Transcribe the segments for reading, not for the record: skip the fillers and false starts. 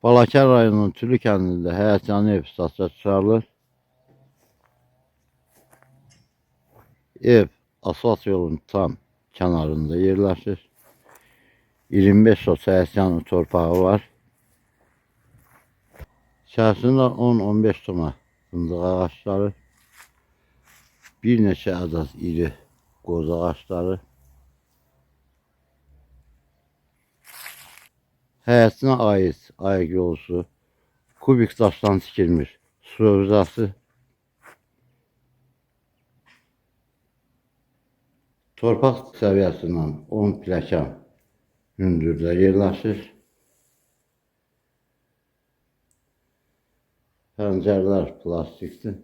Balakər rayonunun Tülü kəndində həyətyanı ev satışa çıxarılır. Ev asfalt yolun tam kənarında yerləşir. 25 sot həyətyanı torpağı var. İçərisində 10-15 tona fındıq ağaçları, bir neçə ədəd iri qoz ağaçları, həyətinə aid ayaq yolusu, kubik daşdan tikilmiş su hövzəsi, torpaq səviyyəsindən 10 pilləkən hündürlükdə yerləşir. Pəncərələr plastikdir.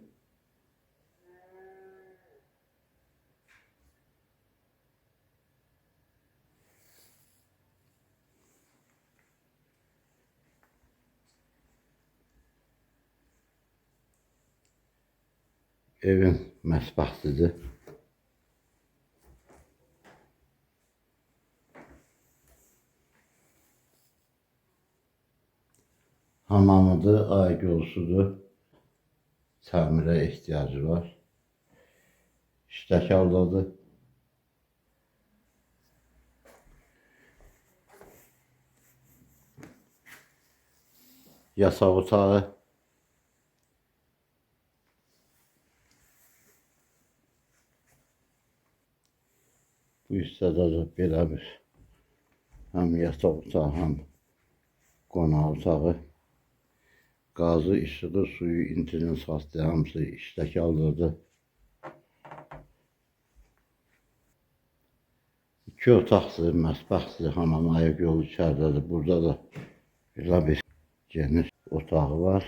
Evin mətbəxlidir. Hamamıdır, ayaq yolusudur. Təmirə ehtiyacı var. İştəkaldadır. Yataq otağı. Bu hissədə də belə bir həm yataq otağı, həm qonaq otağı. Qazı, işığı, suyu, internet xətti hamısı iştəkaldadır. 2 otaqdır, mətbəxdir, hamam ayaq yolu içəridədir. Burada da belə bir geniş otağı var.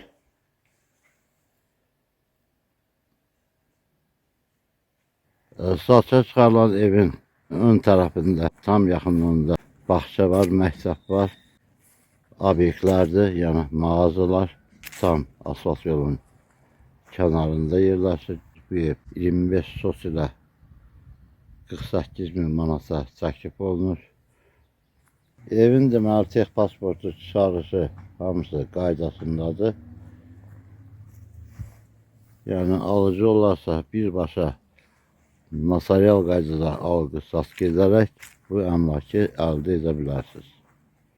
Satışa çıxarılan evin ön tərəfində, tam yaxınlığında bağça var, məktəb var. Obyektlərdir, yəni mağazalar. Tam asfalt yolun kənarında yerləşir. Bu ev 25 sot ilə 48.000 manata təklif olunur. Evin deməli tex pasportu, çıxarışı hamısı qaydasındadır. Yəni alıcı olarsa birbaşa notarial qaydada alqı-satqı edərək bu əmlakı əldə edə bilərsiniz.